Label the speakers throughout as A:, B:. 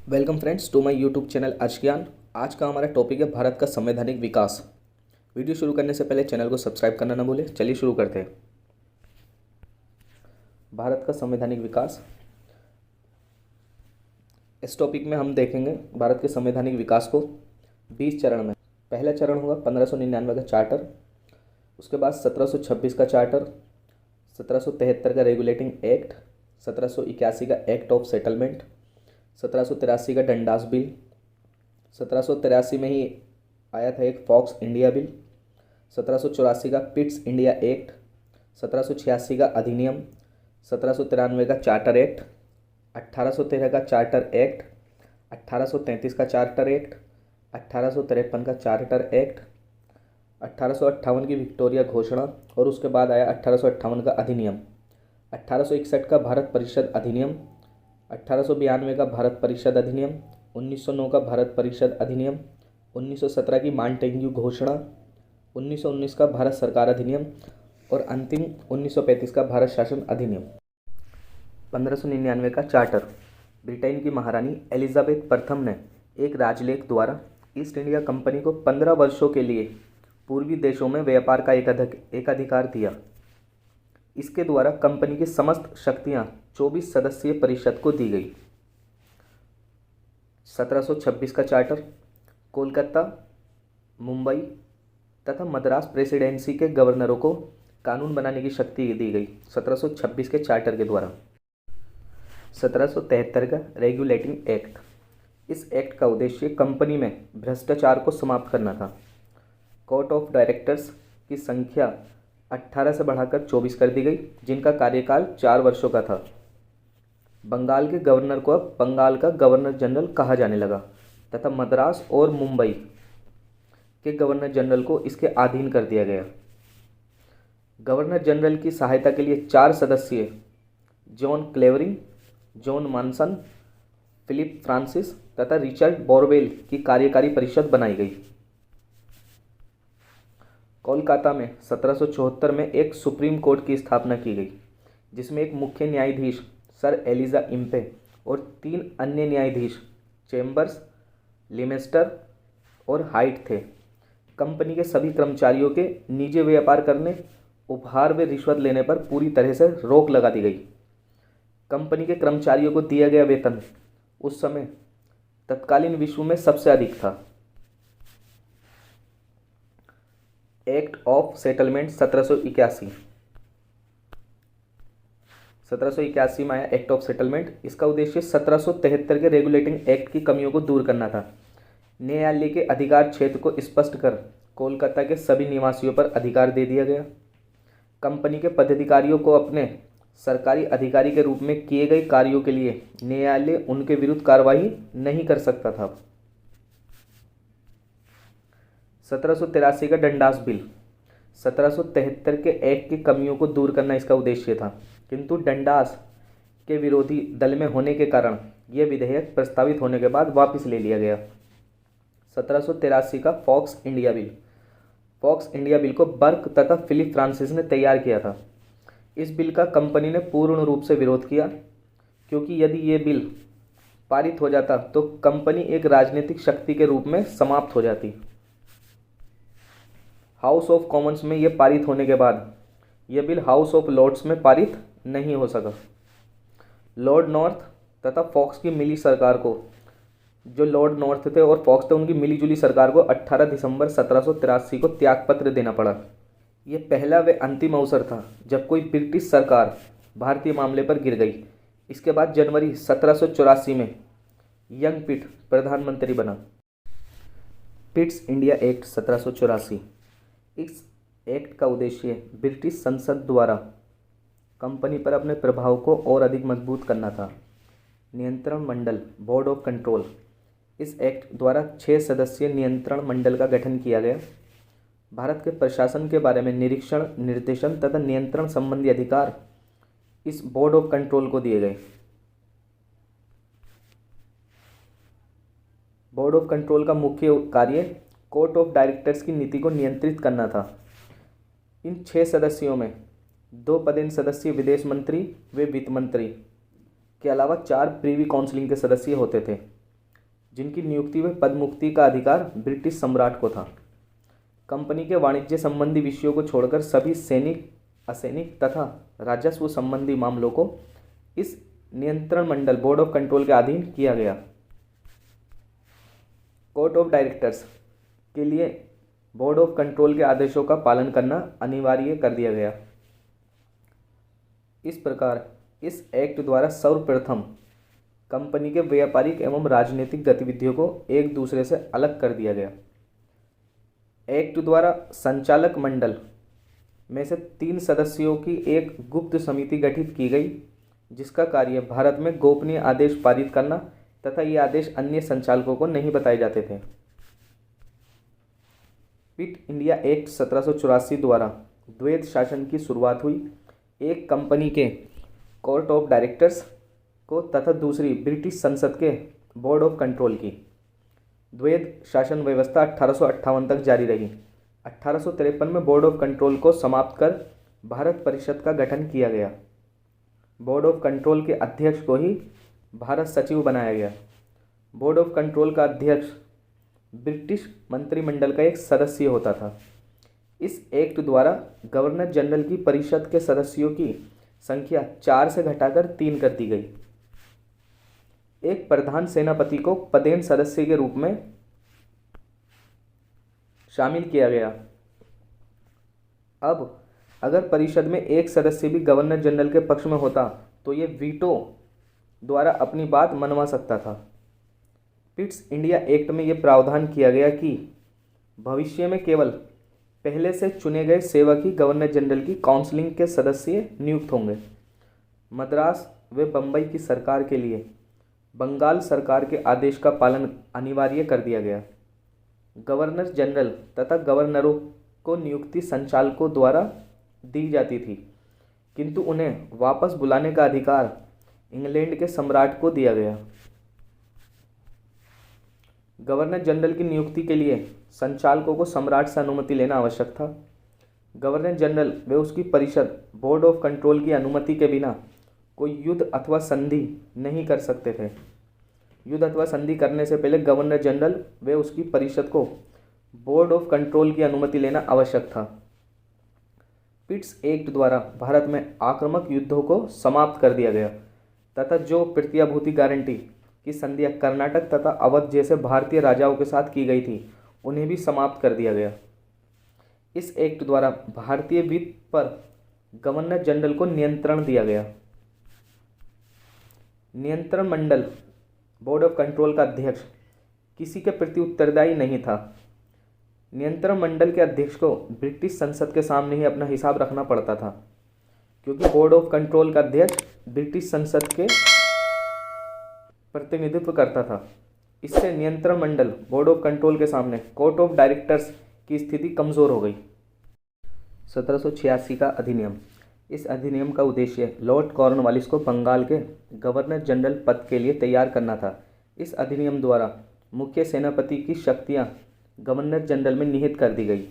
A: Welcome friends to my YouTube channel Arshgyan. आज का हमारा टॉपिक है भारत का संवैधानिक विकास। वीडियो शुरू करने से पहले चैनल को सब्सक्राइब करना ना भूलें। चलिए शुरू करते हैं। भारत का संवैधानिक विकास, इस टॉपिक में हम देखेंगे भारत के संवैधानिक विकास को 20 चरण में। पहला चरण होगा 1599 का चार्टर, उसके बाद 1726 का चार्टर, 1773 का रेगुलेटिंग एक्ट, 1781 का एक्ट ऑफ सेटलमेंट, 1783 का डंडास बिल, 1783 में ही आया था एक फॉक्स इंडिया बिल, 1784 का पिट्स इंडिया एक्ट, 1786 का अधिनियम, 1793 का चार्टर एक्ट, 1813 का चार्टर एक्ट, 1833 का चार्टर एक्ट, 1853 का चार्टर एक्ट, 1858 की विक्टोरिया घोषणा और उसके बाद आया 1858 का अधिनियम, 1861 का भारत परिषद अधिनियम, 1892 का भारत परिषद अधिनियम, 1909 का भारत परिषद अधिनियम, 1917 की मांटेग्यू घोषणा, 1919 का भारत सरकार अधिनियम और अंतिम 1935 का भारत शासन अधिनियम। 1599 का चार्टर। ब्रिटेन की महारानी एलिजाबेथ प्रथम ने एक राजलेख द्वारा ईस्ट इंडिया कंपनी को 15 वर्षों के लिए पूर्वी देशों में व्यापार का एकाधिकार दिया। इसके द्वारा कंपनी की समस्त शक्तियां 24 सदस्यीय परिषद को दी गई। 1726 का चार्टर। कोलकाता, मुंबई तथा मद्रास प्रेसिडेंसी के गवर्नरों को कानून बनाने की शक्ति दी गई 1726 के चार्टर के द्वारा। 1773 का रेगुलेटिंग एक्ट। इस एक्ट का उद्देश्य कंपनी में भ्रष्टाचार को समाप्त करना था। कोर्ट ऑफ डायरेक्टर्स की संख्या 18 से बढ़ाकर 24 कर दी गई, जिनका कार्यकाल 4 वर्षों का था। बंगाल के गवर्नर को अब बंगाल का गवर्नर जनरल कहा जाने लगा तथा मद्रास और मुंबई के गवर्नर जनरल को इसके अधीन कर दिया गया। गवर्नर जनरल की सहायता के लिए 4 सदस्यीय जॉन क्लेवरिंग, जॉन मानसन, फिलिप फ्रांसिस तथा रिचर्ड बोरवेल की कार्यकारी परिषद बनाई गई। कोलकाता में 1774 में एक सुप्रीम कोर्ट की स्थापना की गई, जिसमें एक मुख्य न्यायाधीश सर एलिजा इम्पे और 3 अन्य न्यायाधीश चेम्बर्स, लिमेस्टर और हाइट थे। कंपनी के सभी कर्मचारियों के निजी व्यापार करने, उपहार व रिश्वत लेने पर पूरी तरह से रोक लगा दी गई। कंपनी के कर्मचारियों को दिया गया वेतन उस समय तत्कालीन विश्व में सबसे अधिक था। एक्ट ऑफ सेटलमेंट 1781 में आया एक्ट ऑफ सेटलमेंट। इसका उद्देश्य 1773 के रेगुलेटिंग एक्ट की कमियों को दूर करना था। न्यायालय के अधिकार क्षेत्र को स्पष्ट कर कोलकाता के सभी निवासियों पर अधिकार दे दिया गया। कंपनी के पदाधिकारियों को अपने सरकारी अधिकारी के रूप में किए गए कार्यों के लिए न्यायालय उनके विरुद्ध कार्रवाई नहीं कर सकता था। 1783 का डंडास बिल। 1773 के एक्ट की कमियों को दूर करना इसका उद्देश्य था, किंतु डंडास के विरोधी दल में होने के कारण यह विधेयक प्रस्तावित होने के बाद वापस ले लिया गया। 1783 का Fox India bill. Fox India bill को बर्क तथा फिलिप फ्रांसिस ने तैयार किया था। इस बिल का कंपनी ने पूर्ण रूप से विरोध किया, क्योंकि यदि ये बिल पारित हो जाता तो कंपनी एक राजनीतिक शक्ति के रूप में समाप्त हो जाती। हाउस ऑफ कॉमन्स में यह पारित होने के बाद यह बिल हाउस ऑफ लॉर्ड्स में पारित नहीं हो सका। लॉर्ड नॉर्थ तथा फॉक्स की मिली सरकार को, जो लॉर्ड नॉर्थ थे और फॉक्स थे, उनकी मिलीजुली सरकार को 18 दिसंबर 1783 को त्यागपत्र देना पड़ा। यह पहला व अंतिम अवसर था जब कोई ब्रिटिश सरकार भारतीय मामले पर गिर गई। इसके बाद जनवरी 1784 में यंग पिट प्रधानमंत्री बना। Pitt's India act 1784। इस एक्ट का उद्देश्य ब्रिटिश संसद द्वारा कंपनी पर अपने प्रभाव को और अधिक मजबूत करना था। नियंत्रण मंडल, बोर्ड ऑफ कंट्रोल। इस एक्ट द्वारा 6 सदस्यीय नियंत्रण मंडल का गठन किया गया। भारत के प्रशासन के बारे में निरीक्षण, निर्देशन तथा नियंत्रण संबंधी अधिकार इस बोर्ड ऑफ कंट्रोल को दिए गए। बोर्ड ऑफ कंट्रोल का मुख्य कार्य कोर्ट ऑफ डायरेक्टर्स की नीति को नियंत्रित करना था। इन 6 सदस्यों में 2 पदेन सदस्य विदेश मंत्री व वित्त मंत्री के अलावा 4 प्रीवी काउंसिलिंग के सदस्य होते थे। जिनकी नियुक्ति व पदमुक्ति का अधिकार ब्रिटिश सम्राट को था। कंपनी के वाणिज्य संबंधी विषयों को छोड़कर सभी सैनिक, असैनिक तथा राजस्व संबंधी मामलों को इस नियंत्रण मंडल बोर्ड ऑफ कंट्रोल के अधीन किया गया। कोर्ट ऑफ डायरेक्टर्स के लिए बोर्ड ऑफ कंट्रोल के आदेशों का पालन करना अनिवार्य कर दिया गया। इस प्रकार इस एक्ट द्वारा सर्वप्रथम कंपनी के व्यापारिक एवं राजनीतिक गतिविधियों को एक दूसरे से अलग कर दिया गया। एक्ट द्वारा संचालक मंडल में से 3 सदस्यों की एक गुप्त समिति गठित की गई, जिसका कार्य भारत में गोपनीय आदेश पारित करना तथा ये आदेश अन्य संचालकों को नहीं बताए जाते थे। पिट इंडिया एक्ट 1784 द्वारा द्वैध शासन की शुरुआत हुई। एक कंपनी के कोर्ट ऑफ डायरेक्टर्स को तथा दूसरी ब्रिटिश संसद के बोर्ड ऑफ कंट्रोल की। द्वैध शासन व्यवस्था 1858 तक जारी रही। 1853 में बोर्ड ऑफ कंट्रोल को समाप्त कर भारत परिषद का गठन किया गया। बोर्ड ऑफ कंट्रोल के अध्यक्ष को ही भारत सचिव बनाया गया। बोर्ड ऑफ कंट्रोल का अध्यक्ष ब्रिटिश मंत्रिमंडल का एक सदस्य होता था। इस एक्ट द्वारा गवर्नर जनरल की परिषद के सदस्यों की संख्या 4 से घटाकर 3 कर दी गई। एक प्रधान सेनापति को पदेन सदस्य के रूप में शामिल किया गया। अब अगर परिषद में एक सदस्य भी गवर्नर जनरल के पक्ष में होता तो ये वीटो द्वारा अपनी बात मनवा सकता था। पिट्स इंडिया एक्ट में यह प्रावधान किया गया कि भविष्य में केवल पहले से चुने गए सेवक ही गवर्नर जनरल की काउंसिलिंग के सदस्य नियुक्त होंगे। मद्रास व बम्बई की सरकार के लिए बंगाल सरकार के आदेश का पालन अनिवार्य कर दिया गया। गवर्नर जनरल तथा गवर्नरों को नियुक्ति संचालकों द्वारा दी जाती थी, किंतु उन्हें वापस बुलाने का अधिकार इंग्लैंड के सम्राट को दिया गया। गवर्नर जनरल की नियुक्ति के लिए संचालकों को सम्राट से अनुमति लेना आवश्यक था। गवर्नर जनरल व उसकी परिषद बोर्ड ऑफ कंट्रोल की अनुमति के बिना कोई युद्ध अथवा संधि नहीं कर सकते थे। युद्ध अथवा संधि करने से पहले गवर्नर जनरल व उसकी परिषद को बोर्ड ऑफ कंट्रोल की अनुमति लेना आवश्यक था। पिट्स एक्ट द्वारा भारत में आक्रामक युद्धों को समाप्त कर दिया गया तथा जो प्रतिभूति गारंटी की संधियां कर्नाटक तथा अवध जैसे भारतीय राजाओं के साथ की गई थी उन्हें भी समाप्त कर दिया गया। इस एक्ट द्वारा भारतीय वित्त पर गवर्नर जनरल को नियंत्रण दिया गया। नियंत्रण मंडल बोर्ड ऑफ कंट्रोल का अध्यक्ष किसी के प्रति उत्तरदायी नहीं था। नियंत्रण मंडल के अध्यक्ष को ब्रिटिश संसद के सामने ही अपना हिसाब रखना पड़ता था, क्योंकि बोर्ड ऑफ कंट्रोल का अध्यक्ष ब्रिटिश संसद के प्रतिनिधित्व करता था। इससे नियंत्रण मंडल बोर्ड ऑफ कंट्रोल के सामने कोर्ट ऑफ डायरेक्टर्स की स्थिति कमज़ोर हो गई। 1786 का अधिनियम। इस अधिनियम का उद्देश्य लॉर्ड कॉर्नवालिस को बंगाल के गवर्नर जनरल पद के लिए तैयार करना था। इस अधिनियम द्वारा मुख्य सेनापति की शक्तियां गवर्नर जनरल में निहित कर दी गई।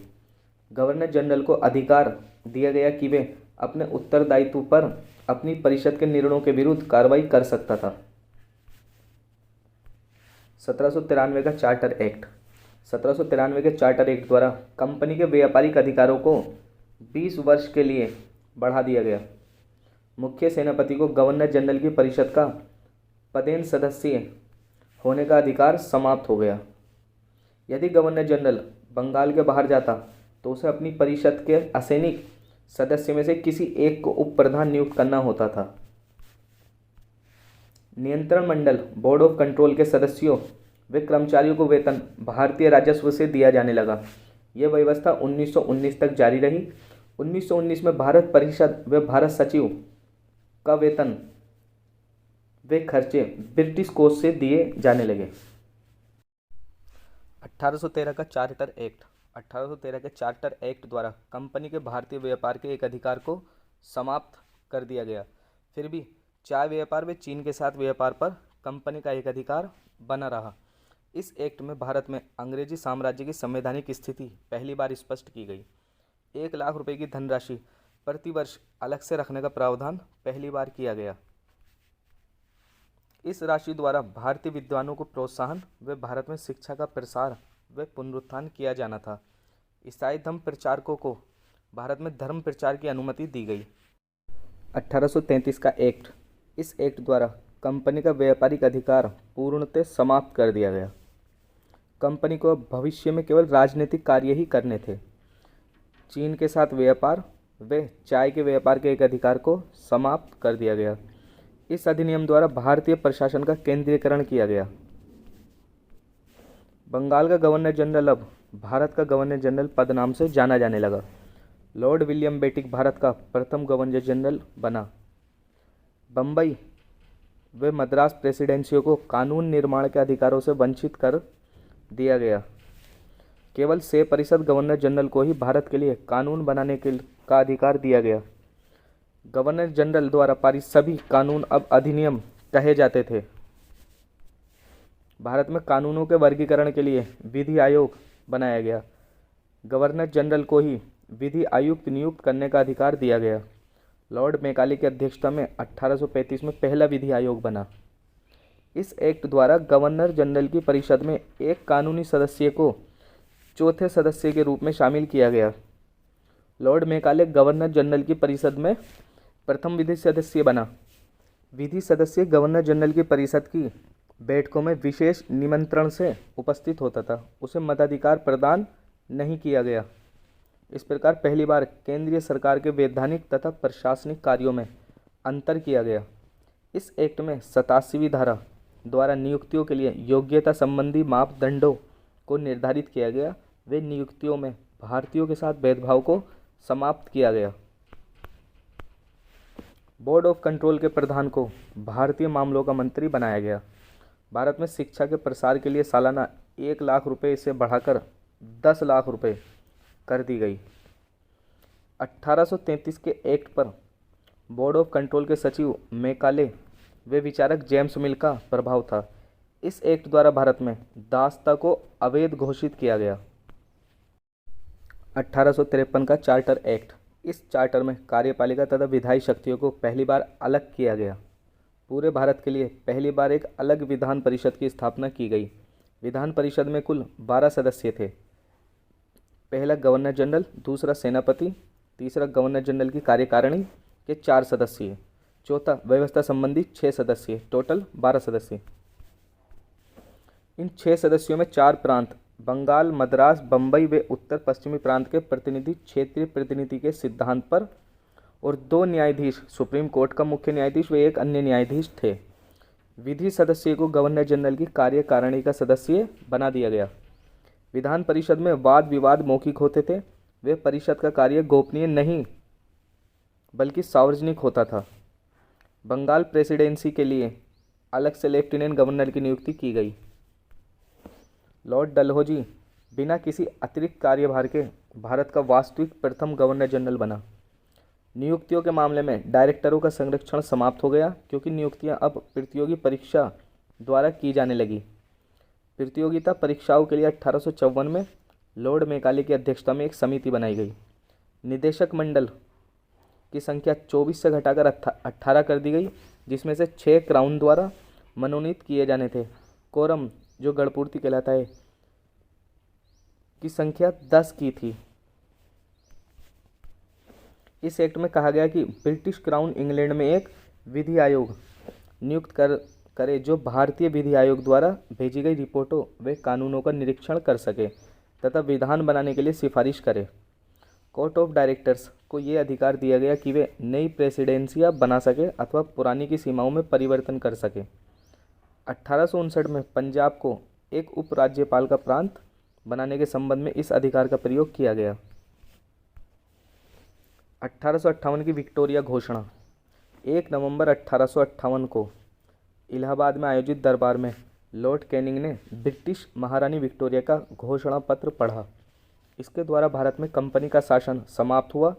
A: गवर्नर जनरल को अधिकार दिया गया कि वे अपने उत्तरदायित्व पर अपनी परिषद के निर्णयों के विरुद्ध कार्रवाई कर सकता था। 1793 का चार्टर एक्ट। 1793 के चार्टर एक्ट द्वारा कंपनी के व्यापारिक अधिकारों को 20 वर्ष के लिए बढ़ा दिया गया। मुख्य सेनापति को गवर्नर जनरल की परिषद का पदेन सदस्य होने का अधिकार समाप्त हो गया। यदि गवर्नर जनरल बंगाल के बाहर जाता तो उसे अपनी परिषद के असैनिक सदस्य में से किसी एक को उप प्रधान नियुक्त करना होता था। नियंत्रण मंडल बोर्ड ऑफ कंट्रोल के सदस्यों व कर्मचारियों को वेतन भारतीय राजस्व से दिया जाने लगा। यह व्यवस्था 1919 तक जारी रही। 1919 में भारत परिषद व भारत सचिव का वेतन वे खर्चे ब्रिटिश कोष से दिए जाने लगे। 1813 का चार्टर एक्ट। 1813 के चार्टर एक्ट द्वारा कंपनी के भारतीय व्यापार के एक अधिकार को समाप्त कर दिया गया। फिर भी चाय व्यापार व चीन के साथ व्यापार पर कंपनी का एक अधिकार बना रहा। इस एक्ट में भारत में अंग्रेजी साम्राज्य की संवैधानिक स्थिति पहली बार स्पष्ट की गई। 1 लाख रुपए की धनराशि प्रतिवर्ष अलग से रखने का प्रावधान पहली बार किया गया। इस राशि द्वारा भारतीय विद्वानों को प्रोत्साहन व भारत में शिक्षा का प्रसार व पुनरुत्थान किया जाना था। ईसाई धर्म प्रचारकों को भारत में धर्म प्रचार की अनुमति दी गई। 1833 का एक्ट। इस एक्ट द्वारा कंपनी का व्यापारिक अधिकार पूर्णतः समाप्त कर दिया गया। कंपनी को अब भविष्य में केवल राजनीतिक कार्य ही करने थे। चीन के साथ व्यापार व चाय के व्यापार के एक अधिकार को समाप्त कर दिया गया। इस अधिनियम द्वारा भारतीय प्रशासन का केंद्रीकरण किया गया। बंगाल का गवर्नर जनरल अब भारत का गवर्नर जनरल पद नाम से जाना जाने लगा। लॉर्ड विलियम बेंटिक भारत का प्रथम गवर्नर जनरल बना। बम्बई व मद्रास प्रेसिडेंसियों को कानून निर्माण के अधिकारों से वंचित कर दिया गया। केवल 6 परिषद गवर्नर जनरल को ही भारत के लिए कानून बनाने का अधिकार दिया गया। गवर्नर जनरल द्वारा पारित सभी कानून अब अधिनियम कहे जाते थे। भारत में कानूनों के वर्गीकरण के लिए विधि आयोग बनाया गया। गवर्नर जनरल को ही विधि आयुक्त नियुक्त करने का अधिकार दिया गया। लॉर्ड मैकाले की अध्यक्षता में 1835 में पहला विधि आयोग बना। इस एक्ट द्वारा गवर्नर जनरल की परिषद में एक कानूनी सदस्य को चौथे सदस्य के रूप में शामिल किया गया। लॉर्ड मैकाले गवर्नर जनरल की परिषद में प्रथम विधि सदस्य बना। विधि सदस्य गवर्नर जनरल की परिषद की बैठकों में विशेष निमंत्रण से उपस्थित होता था। उसे मताधिकार प्रदान नहीं किया गया। इस प्रकार पहली बार केंद्रीय सरकार के वैधानिक तथा प्रशासनिक कार्यों में अंतर किया गया। इस एक्ट में 87वीं धारा द्वारा नियुक्तियों के लिए योग्यता संबंधी मापदंडों को निर्धारित किया गया। वे नियुक्तियों में भारतीयों के साथ भेदभाव को समाप्त किया गया। बोर्ड ऑफ कंट्रोल के प्रधान को भारतीय मामलों का मंत्री बनाया गया। भारत में शिक्षा के प्रसार के लिए सालाना 1 लाख रुपए से बढ़ाकर 10 लाख रुपए कर दी गई। 1833 के एक्ट पर बोर्ड ऑफ कंट्रोल के सचिव मैकाले व विचारक जेम्स मिल का प्रभाव था। इस एक्ट द्वारा भारत में दासता को अवैध घोषित किया गया। 1853 का चार्टर एक्ट। इस चार्टर में कार्यपालिका तथा विधायी शक्तियों को पहली बार अलग किया गया। पूरे भारत के लिए पहली बार एक अलग विधान परिषद की स्थापना की गई। विधान परिषद में कुल 12 सदस्य थे। पहला गवर्नर जनरल, दूसरा सेनापति, तीसरा गवर्नर जनरल की कार्यकारिणी के 4 सदस्य, चौथा व्यवस्था संबंधी 6 सदस्य, टोटल 12 सदस्य। इन 6 सदस्यों में 4 प्रांत बंगाल, मद्रास, बम्बई व उत्तर पश्चिमी प्रांत के प्रतिनिधि क्षेत्रीय प्रतिनिधि के सिद्धांत पर और 2 न्यायाधीश, सुप्रीम कोर्ट का मुख्य न्यायाधीश व एक अन्य न्यायाधीश थे। विधि सदस्य को गवर्नर जनरल की कार्यकारिणी का सदस्य बना दिया गया। विधान परिषद में वाद विवाद मौखिक होते थे। वे परिषद का कार्य गोपनीय नहीं बल्कि सार्वजनिक होता था। बंगाल प्रेसिडेंसी के लिए अलग से लेफ्टिनेंट गवर्नर की नियुक्ति की गई। लॉर्ड डलहौजी बिना किसी अतिरिक्त कार्यभार के भारत का वास्तविक प्रथम गवर्नर जनरल बना। नियुक्तियों के मामले में डायरेक्टरों का संरक्षण समाप्त हो गया, क्योंकि नियुक्तियां अब प्रतियोगी परीक्षा द्वारा की जाने लगी। प्रतियोगिता परीक्षाओं के लिए 1854 में लॉर्ड मैकाले की अध्यक्षता में एक समिति बनाई गई। निदेशक मंडल की संख्या 24 से घटाकर 18 कर दी गई, जिसमें से 6 क्राउन द्वारा मनोनीत किए जाने थे। कोरम, जो गणपूर्ति कहलाता है, की संख्या 10 की थी। इस एक्ट में कहा गया कि ब्रिटिश क्राउन इंग्लैंड में एक विधि आयोग नियुक्त करे जो भारतीय विधि आयोग द्वारा भेजी गई रिपोर्टों व कानूनों का निरीक्षण कर सके तथा विधान बनाने के लिए सिफारिश करे। कोर्ट ऑफ डायरेक्टर्स को ये अधिकार दिया गया कि वे नई प्रेसिडेंसियां बना सके अथवा पुरानी की सीमाओं में परिवर्तन कर सके। 1859 में पंजाब को एक उपराज्यपाल का प्रांत बनाने के संबंध में इस अधिकार का प्रयोग किया गया। 1858 की विक्टोरिया घोषणा। 1 नवंबर 1858 को इलाहाबाद में आयोजित दरबार में लॉर्ड कैनिंग ने ब्रिटिश महारानी विक्टोरिया का घोषणा पत्र पढ़ा। इसके द्वारा भारत में कंपनी का शासन समाप्त हुआ।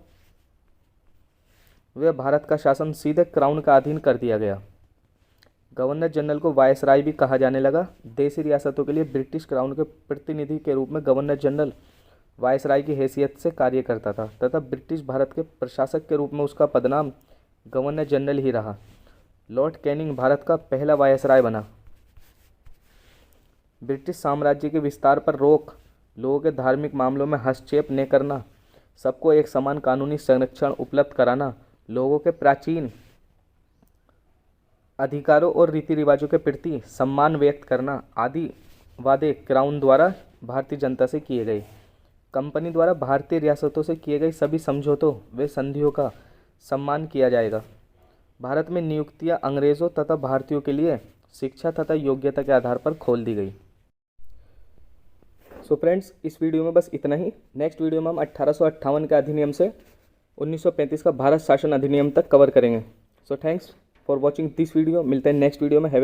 A: वह भारत का शासन सीधे क्राउन का अधीन कर दिया गया। गवर्नर जनरल को वायसराय भी कहा जाने लगा। देशी रियासतों के लिए ब्रिटिश क्राउन के प्रतिनिधि के रूप में गवर्नर जनरल वायसराय की हैसियत से कार्य करता था तथा ब्रिटिश भारत के प्रशासक के रूप में उसका पदनाम गवर्नर जनरल ही रहा। लॉर्ड कैनिंग भारत का पहला वायसराय बना। ब्रिटिश साम्राज्य के विस्तार पर रोक, लोगों के धार्मिक मामलों में हस्तक्षेप न करना, सबको एक समान कानूनी संरक्षण उपलब्ध कराना, लोगों के प्राचीन अधिकारों और रीति रिवाजों के प्रति सम्मान व्यक्त करना आदि वादे क्राउन द्वारा भारतीय जनता से किए गए। कंपनी द्वारा भारतीय रियासतों से किए गए सभी समझौतों व संधियों का सम्मान किया जाएगा। भारत में नियुक्तियां अंग्रेज़ों तथा भारतीयों के लिए शिक्षा तथा योग्यता के आधार पर खोल दी गई। सो फ्रेंड्स, इस वीडियो में बस इतना ही। नेक्स्ट वीडियो में हम 1858 के अधिनियम से 1935 का भारत शासन अधिनियम तक कवर करेंगे। So thanks for watching this video. मिलते हैं नेक्स्ट वीडियो में। हैव